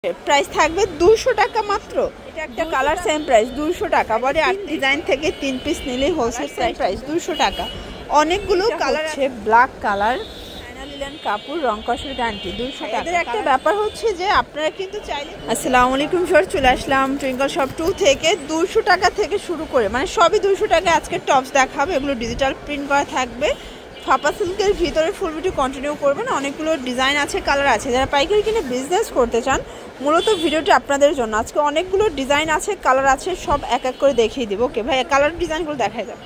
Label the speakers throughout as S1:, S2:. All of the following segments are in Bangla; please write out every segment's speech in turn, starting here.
S1: প্রাইস থাকবে 200 টাকা মাত্র। এটা একটা কালার সেম প্রাইস 200 টাকা। বডি আর ডিজাইন থেকে 3 পিস নিলে হোলসেল সেম প্রাইস 200 টাকা। অনেকগুলো কালার আছে, ব্ল্যাক কালার, লিলেন কাপড়, রং কষের গ্যারান্টি 200 টাকা। এদের একটা ব্যাপার হচ্ছে যে আপনারা কিন্তু চাইলে আসসালামু আলাইকুম সর, চলে আসলাম টুইঙ্কল শপ 2 থেকে 200 টাকা থেকে শুরু করে মানে সবই 200 টাকা। আজকে টপস দেখাবো, এগুলো ডিজিটাল প্রিন্ট করা থাকবে। ফাপা সিল্কের ভিতরে ফুল ভিডিও কন্টিনিউ করবেন। অনেকগুলো ডিজাইন আছে, কালার আছে। যারা পাইকারি কিনে বিজনেস করতে চান মূলত ভিডিওটি আপনাদের জন্য। আজকে অনেকগুলো ডিজাইন আছে, কালার আছে, সব এক এক করে দেখিয়ে দিব। ওকে ভাই, কালার ডিজাইনগুলো দেখাই যাবে।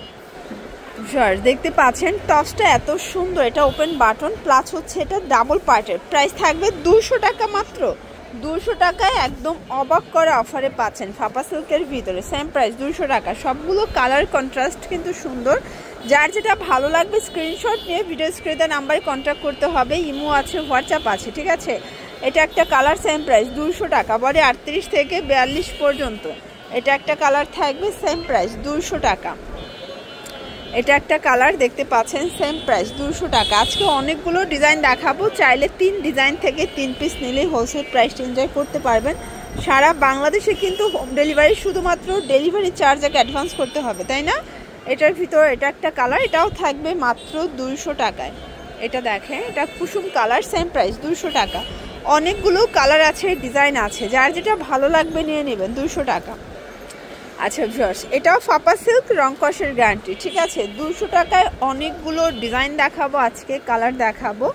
S1: ভিউয়ার্স দেখতে পাচ্ছেন টপসটা এত সুন্দর। এটা ওপেন বাটন প্লাস হচ্ছে এটা ডাবল পার্টের। প্রাইস থাকবে 200 টাকা মাত্র। 200 টাকায় একদম অবাক করে অফারে পাচ্ছেন ফাপা সিল্কের ভিতরে সেম প্রাইস 200 টাকা। সবগুলো কালার কন্ট্রাস্ট কিন্তু সুন্দর। যার যেটা ভালো লাগবে স্ক্রিনশট নিয়ে ভিডিও স্ক্রিনে নাম্বারে কন্ট্যাক্ট করতে হবে। ইমো আছে, হোয়াটসঅ্যাপ আছে, ঠিক আছে। এটা একটা কালার সেম প্রাইস 200 টাকা। বডি 38 থেকে 42 পর্যন্ত। এটা একটা কালার থাকবে সেম প্রাইস 200 টাকা। এটা একটা কালার দেখতে পাচ্ছেন সেম প্রাইস 200 টাকা। আজকে অনেকগুলো ডিজাইন দেখাবো। চাইলে 3 ডিজাইন থেকে 3 পিস নিলে হোলসেল প্রাইসটা এনজয় করতে পারবেন। সারা বাংলাদেশে কিন্তু হোম ডেলিভারি, শুধুমাত্র ডেলিভারি চার্জ আগে অ্যাডভান্স করতে হবে, তাই না। এটার ভিতর এটা একটা কালার, এটাও থাকবে মাত্র 200 টাকায়। এটা দেখেন, এটা কুসুম কালার সেম প্রাইস 200 টাকা। অনেকগুলো কালার আছে, ডিজাইন আছে, যার যেটা ভালো লাগবে নিয়ে নেবেন 200 টাকা। আচ্ছা ভিউয়ার্স, এটাও ফাপা সিল্ক, রং কষের গ্যারান্টি, ঠিক আছে। 200 টাকায় অনেকগুলো ডিজাইন দেখাবো আজকে, কালার দেখাবো।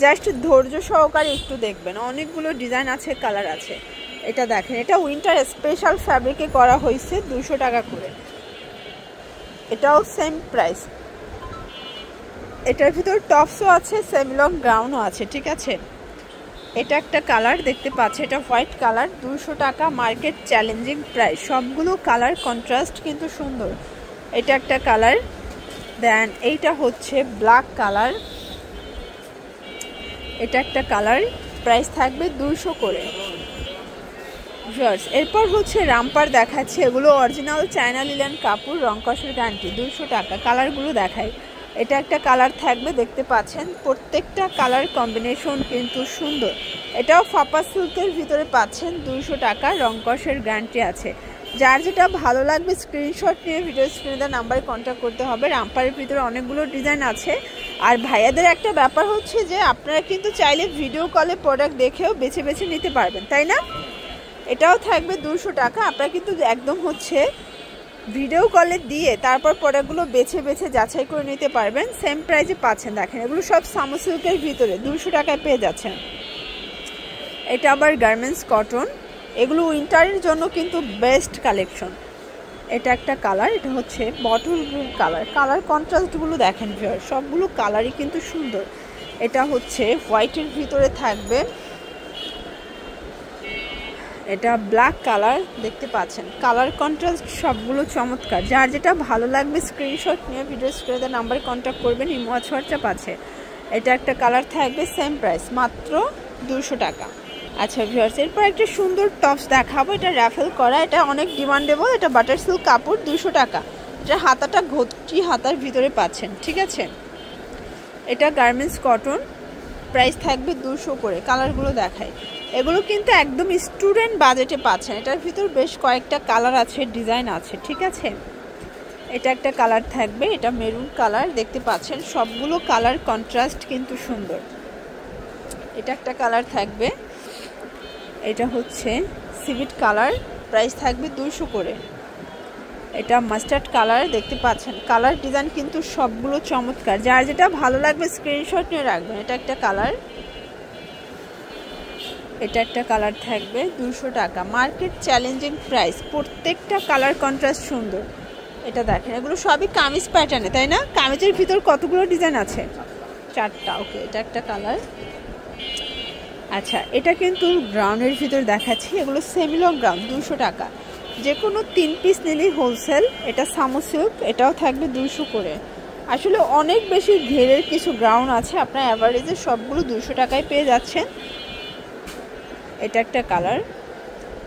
S1: জাস্ট ধৈর্য সহকারে একটু দেখবেন। অনেকগুলো ডিজাইন আছে, কালার আছে। এটা দেখেন, এটা উইন্টার স্পেশাল ফ্যাব্রিকে করা হয়েছে 200 টাকা করে। এটাও সেম প্রাইস। এটার ভিতর টপসও আছে, সেমি লং গ্রাউন্ডও আছে, ঠিক আছে। এটা একটা কালার দেখতে পাচ্ছে, এটা হোয়াইট কালার 200 টাকা। Market challenging price. সবগুলো কালার কন্ট্রাস্ট কিন্তু সুন্দর। এটা একটা কালার। দেন এইটা হচ্ছে ব্ল্যাক কালার। এটা একটা কালার, প্রাইস থাকবে 200 করে। এরপর হচ্ছে রামপার দেখাচ্ছে। এগুলো অরিজিনাল চায়না লিলেন কাপড়, রং কষের গ্যারান্টি 200 টাকা। কালারগুলো দেখায়। এটা একটা কালার থাকবে দেখতে পাচ্ছেন। প্রত্যেকটা কালার কম্বিনেশন কিন্তু সুন্দর। এটাও ফাপা সিল্কের ভিতরে পাচ্ছেন 200 টাকা। রং কষের গ্যারান্টি আছে। যার যেটা ভালো লাগবে স্ক্রিনশট নিয়ে ভিডিও স্ক্রিনে নাম্বারে কন্ট্যাক্ট করতে হবে। রামপারের ভিতরে অনেকগুলো ডিজাইন আছে। আর ভাইয়াদের একটা ব্যাপার হচ্ছে যে আপনারা কিন্তু চাইলে ভিডিও কলে প্রোডাক্ট দেখেও বেছে বেছে নিতে পারবেন, তাই না। এটাও থাকবে 200 টাকা। আপনারা কিন্তু একদম হচ্ছে ভিডিও কলে দিয়ে তারপর প্রোডাক্টগুলো বেছে বেছে যাচাই করে নিতে পারবেন। সেম প্রাইসে পাচ্ছেন। দেখেন, এগুলো সব সামো সিল্কের ভিতরে 200 টাকায় পেয়ে যাচ্ছেন। এটা আবার গার্মেন্টস কটন। এগুলো উইন্টারের জন্য কিন্তু বেস্ট কালেকশন। এটা একটা কালার, এটা হচ্ছে বটল গ্রিন কালার। কালার কন্ট্রাস্টগুলো দেখেন ভিউয়ার, সবগুলো কালারই কিন্তু সুন্দর। এটা হচ্ছে হোয়াইটের ভিতরে থাকবে। এটা ব্ল্যাক কালার দেখতে পাচ্ছেন। কালার কন্ট্রাস্ট সবগুলো চমৎকার। যার যেটা ভালো লাগবে স্ক্রিনশট নিয়ে ভিডিও স্ক্রিনে নাম্বারে কন্ট্যাক্ট করবেন। ইমো হোয়াটসঅ্যাপ আছে। এটা একটা কালার থাকবে সেম প্রাইস মাত্র 200 টাকা। আচ্ছা ভিউয়ার্স, এরপর একটা সুন্দর টপস দেখাবো। এটা র্যাফেল করা, এটা অনেক ডিমান্ডেবল। এটা বাটার সিল্ক কাপড় 200 টাকা। এটা হাতাটা ঘটি হাতার ভিতরে পাচ্ছেন, ঠিক আছে। এটা গার্মেন্টস কটন, প্রাইস থাকবে 200 করে। কালারগুলো দেখায়। এগুলো কিন্তু একদম স্টুডেন্ট বাজেটে পাচ্ছেন। এটার ভিতর বেশ কয়েকটা কালার আছে, ডিজাইন আছে, ঠিক আছে। এটা একটা কালার থাকবে, এটা মেরুন কালার দেখতে পাচ্ছেন। সবগুলো কালার কন্ট্রাস্ট কিন্তু সুন্দর। এটা একটা কালার থাকবে, এটা হচ্ছে সিভিট কালার, প্রাইস থাকবে 200 করে। এটা মাস্টার্ড কালার দেখতে পাচ্ছেন। কালার ডিজাইন কিন্তু সবগুলো চমৎকার। যার যেটা ভালো লাগবে স্ক্রিনশট নিয়ে রাখবেন। এটা একটা কালার। এটা একটা কালার থাকবে 200 টাকা। Market challenging price. প্রত্যেকটা কালার কন্ট্রাস্ট সুন্দর। এটা দেখেন, এগুলো সবই কামিজ প্যাটার্নে, তাই না। কামিজের ভিতর কতগুলো ডিজাইন আছে, 4টা। ওকে, এটা একটা কালার। আচ্ছা, এটা কিন্তু গ্রাউন্ডের ভিতর দেখাচ্ছি। এগুলো সেমি লং গ্রাউন্ড 200 টাকা। যে কোনো 3 পিস নিলেই হোলসেল। এটা সামো সিল্ক, এটাও থাকবে 200 করে। আসলে অনেক বেশি ঘেরের কিছু গ্রাউন্ড আছে, আপনার অ্যাভারেজে সবগুলো 200 টাকায় পেয়ে যাচ্ছেন। এটা একটা কালার।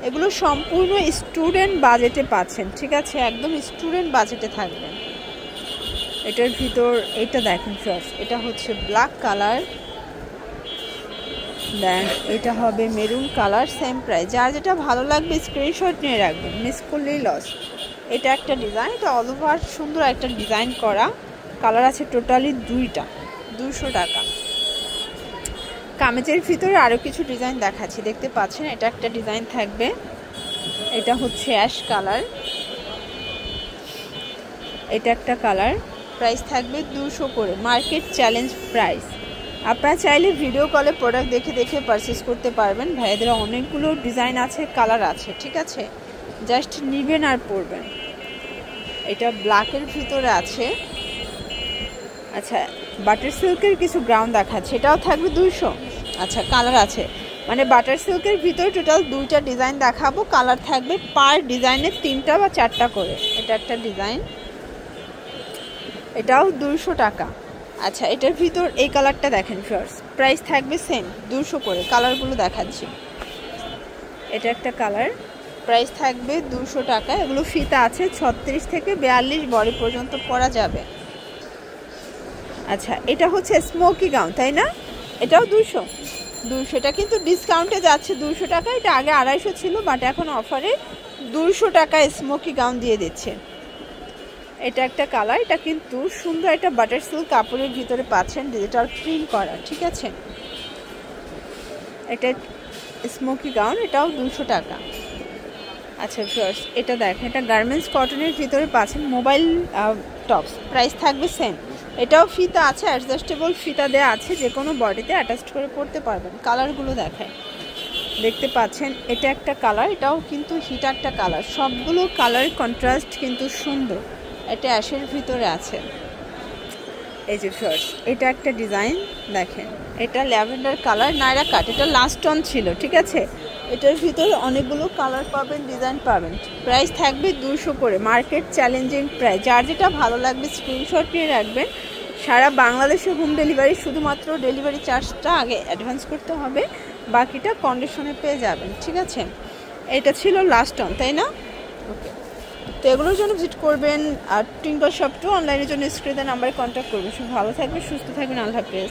S1: এগুলো সম্পূর্ণ স্টুডেন্ট বাজেটে পাচ্ছেন, ঠিক আছে। একদম স্টুডেন্ট বাজেটে থাকবেন। এটার ভিতর এটা দেখেন ফার্স্ট, এটা হচ্ছে ব্ল্যাক কালার। দেন এটা হবে মেরুন কালার, সেম প্রাইস। যার যেটা ভালো লাগবে স্ক্রিনশট নিয়ে রাখবেন, মিস করলেই লস। এটা একটা ডিজাইন, এটা অল ওভার সুন্দর একটা ডিজাইন করা, কালার আছে টোটালি 2টা, 200 টাকা। কামিজের ভিতরে আরও কিছু ডিজাইন দেখাচ্ছি, দেখতে পাচ্ছেন। এটা একটা ডিজাইন থাকবে, এটা হচ্ছে অ্যাশ কালার, এটা একটা কালার, প্রাইস থাকবে 200 করে, মার্কেট চ্যালেঞ্জ প্রাইস। আপনারা চাইলে ভিডিও কলে প্রোডাক্ট দেখে দেখে পারচেস করতে পারবেন। ভাইয়াদের অনেকগুলো ডিজাইন আছে, কালার আছে, ঠিক আছে, জাস্ট নিবেন আর পরবেন। এটা ব্ল্যাকের ভিতরে আছে। আচ্ছা, বাটার সিল্কের কিছু গ্রাউন্ড দেখাচ্ছে, এটাও থাকবে 200। আচ্ছা, কালার আছে, মানে বাটার সিল্কের ভিতরে টোটাল 2টা ডিজাইন দেখাবো, কালার থাকবে পার ডিজাইনে 3টা বা 4টা করে। এটা একটা ডিজাইন, এটাও 200 টাকা। আচ্ছা, এটার ভিতর এই কালারটা দেখেন ফার্স্ট, প্রাইস থাকবে সেম 200 করে। কালারগুলো দেখাচ্ছি, এটা একটা কালার, প্রাইস থাকবে 200 টাকা। এগুলো ফিতা আছে 36 থেকে 42 বডি পর্যন্ত পরা যাবে। আচ্ছা, এটা হচ্ছে স্মোকি গাউন, তাই না? এটাও 200। এটা কিন্তু ডিসকাউন্টে যাচ্ছে 200 টাকা। এটা আগে 250 ছিল, বাট এখন অফারে 200 টাকায় স্মোকি গাউন দিয়ে দিচ্ছে। এটা একটা কালার, এটা কিন্তু সুন্দর একটা বাটার সিল্ক কাপড়ের ভিতরে পাচ্ছেন, ডিজিটাল প্রিন্ট করা, ঠিক আছে। এটা স্মোকি গাউন, এটাও 200 টাকা। আচ্ছা ফার্স্ট, এটা দেখেন, এটা গার্মেন্টস কটনের ভিতরে পাচ্ছেন, মোবাইল টপস, প্রাইস থাকবে সেম। এটাও ফিতা আছে, অ্যাডজাস্টেবল ফিতা দেওয়া আছে, যে কোনো বডিতে অ্যাটাচ করে পরতে পারবেন। কালারগুলো দেখায়, দেখতে পাচ্ছেন। এটা একটা কালার, এটাও কিন্তু হিট একটা কালার, সবগুলো কালার কন্ট্রাস্ট কিন্তু সুন্দর। এটা অ্যাশের ভিতরে আছে। এই যে ফার্স্ট, এটা একটা ডিজাইন দেখেন, এটা ল্যাভেন্ডার কালার, নাইরা কাট, এটা লাস্ট অন ছিল, ঠিক আছে। এটার ভিতরে অনেকগুলো কালার পাবেন, ডিজাইন পাবেন। প্রাইস থাকবে 200 করে, মার্কেট চ্যালেঞ্জিং প্রাইস। যার যেটা ভালো লাগবে স্ক্রিনশট নিয়ে রাখবেন। সারা বাংলাদেশে হোম ডেলিভারি, শুধুমাত্র ডেলিভারি চার্জটা আগে অ্যাডভান্স করতে হবে, বাকিটা কন্ডিশনে পেয়ে যাবেন, ঠিক আছে। এটা ছিল লাস্ট অন, তাই না? ওকে, তো এগুলোর জন্য ভিজিট করবেন আর টুইঙ্কল শপ টু অনলাইনের জন্য স্ক্রিনে নাম্বারে কন্ট্যাক্ট করবেন। সব ভালো থাকবেন, সুস্থ থাকবেন, আল্লাহ হাফেজ।